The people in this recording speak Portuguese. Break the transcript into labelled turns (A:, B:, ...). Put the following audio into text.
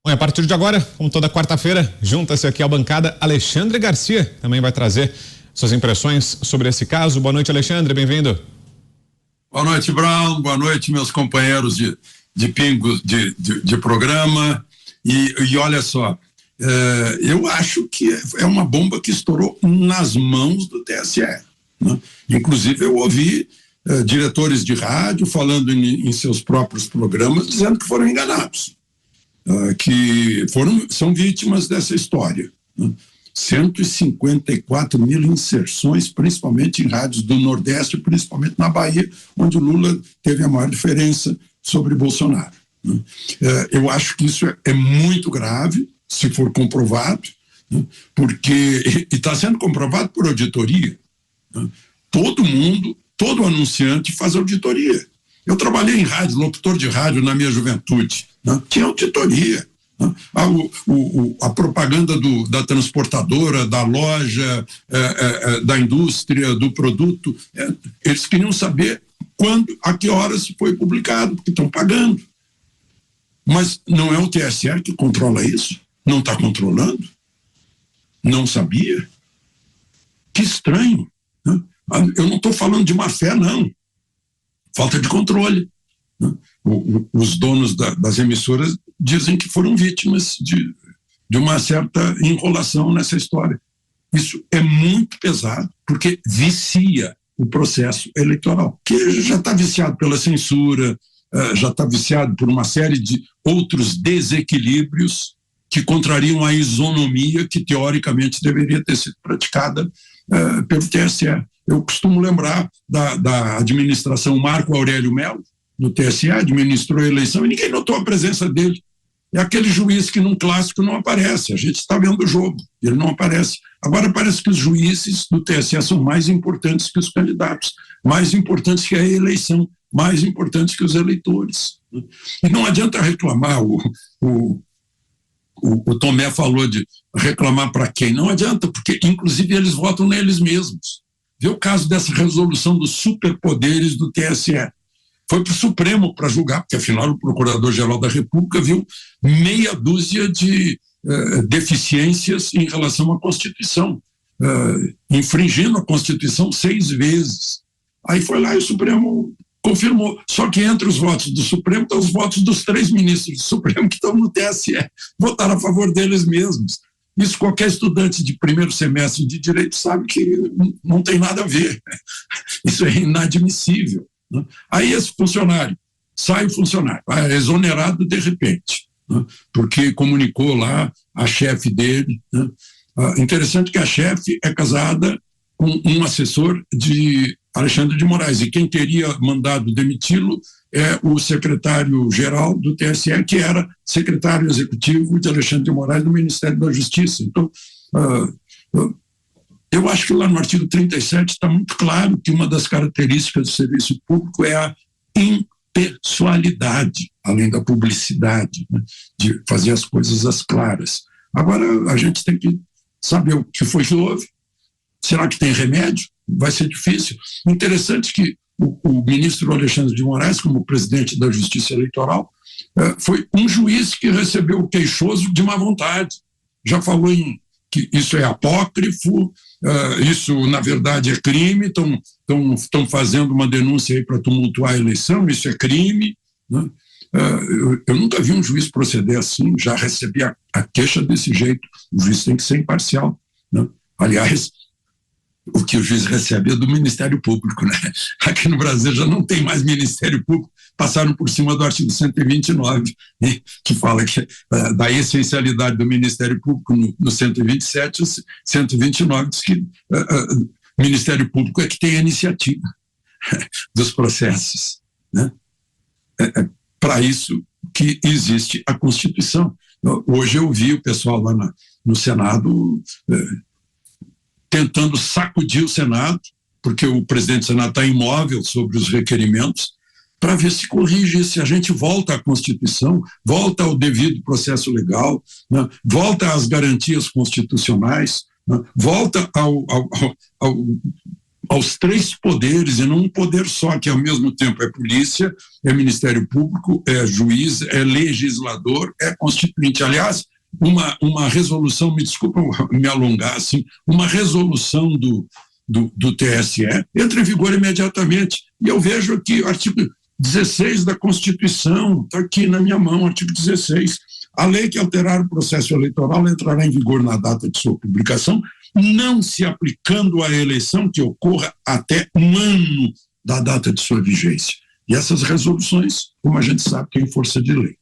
A: Bom, a partir de agora, como toda quarta-feira, junta-se aqui à bancada Alexandre Garcia, também vai trazer suas impressões sobre esse caso. Boa noite, Alexandre, bem-vindo.
B: Boa noite, Brown, boa noite, meus companheiros de pingo de programa, e olha só, eu acho que é uma bomba que estourou nas mãos do TSE, né? Inclusive eu ouvi diretores de rádio falando em seus próprios programas dizendo que foram enganados, que são vítimas dessa história, né? 154 mil inserções, principalmente em rádios do Nordeste, principalmente na Bahia, onde o Lula teve a maior diferença sobre Bolsonaro, né? Eu acho que isso é muito grave, se for comprovado, né? Porque está sendo comprovado por auditoria, né? Todo anunciante faz auditoria. Eu trabalhei em rádio, locutor de rádio na minha juventude, né? Tinha auditoria. A propaganda da transportadora, da loja, da indústria, do produto, eles queriam saber quando, a que horas foi publicado, porque estão pagando. Mas não é o TSE que controla isso? Não está controlando? Não sabia? Que estranho, né? Eu não estou falando de má fé, não. Falta de controle, né? Os donos das emissoras dizem que foram vítimas de uma certa enrolação nessa história. Isso é muito pesado, porque vicia o processo eleitoral, que já está viciado pela censura, já está viciado por uma série de outros desequilíbrios que contrariam a isonomia que teoricamente deveria ter sido praticada pelo TSE. Eu costumo lembrar da administração Marco Aurélio Mello, no TSE, administrou a eleição e ninguém notou a presença dele. É aquele juiz que num clássico não aparece, a gente está vendo o jogo, ele não aparece. Agora parece que os juízes do TSE são mais importantes que os candidatos, mais importantes que a eleição, mais importantes que os eleitores. E não adianta reclamar, o Tomé falou de reclamar para quem, não adianta, porque inclusive eles votam neles mesmos. Vê o caso dessa resolução dos superpoderes do TSE. Foi para o Supremo para julgar, porque afinal o Procurador-Geral da República viu meia dúzia de deficiências em relação à Constituição, infringindo a Constituição 6 vezes. Aí foi lá e o Supremo confirmou. Só que entre os votos do Supremo estão os votos dos 3 ministros do Supremo que estão no TSE, votaram a favor deles mesmos. Isso qualquer estudante de primeiro semestre de Direito sabe que não tem nada a ver. Isso é inadmissível. Aí esse funcionário, sai o funcionário, é exonerado de repente, né? Porque comunicou lá a chefe dele, né? Interessante que a chefe é casada com um assessor de Alexandre de Moraes, e quem teria mandado demiti-lo é o secretário-geral do TSE, que era secretário executivo de Alexandre de Moraes do Ministério da Justiça. Então, eu acho que lá no artigo 37 está muito claro que uma das características do serviço público é a impessoalidade, além da publicidade, né, de fazer as coisas às claras. Agora, a gente tem que saber o que foi que houve. Será que tem remédio? Vai ser difícil. Interessante que o ministro Alexandre de Moraes, como presidente da Justiça Eleitoral, foi um juiz que recebeu o queixoso de má vontade. Já falou que isso é apócrifo, isso na verdade é crime, estão fazendo uma denúncia aí para tumultuar a eleição, isso é crime, né? Eu nunca vi um juiz proceder assim, já recebi a queixa desse jeito. O juiz tem que ser imparcial, né? Aliás, o que o juiz recebe é do Ministério Público, né? Aqui no Brasil já não tem mais Ministério Público, passaram por cima do artigo 129, né, que fala que, da essencialidade do Ministério Público no 127, o 129 diz que o Ministério Público é que tem a iniciativa dos processos, né? Para isso que existe a Constituição. Hoje eu vi o pessoal lá no Senado tentando sacudir o Senado, porque o presidente do Senado está imóvel sobre os requerimentos, para ver se corrige, se a gente volta à Constituição, volta ao devido processo legal, né, volta às garantias constitucionais, né, volta ao aos 3 poderes, e não um poder só, que ao mesmo tempo é polícia, é Ministério Público, é juiz, é legislador, é constituinte. Aliás, uma resolução, me desculpa me alongar assim, uma resolução do TSE entra em vigor imediatamente. E eu vejo aqui o artigo 16 da Constituição, está aqui na minha mão, artigo 16. A lei que alterar o processo eleitoral entrará em vigor na data de sua publicação, não se aplicando à eleição que ocorra até 1 ano da data de sua vigência. E essas resoluções, como a gente sabe, têm força de lei.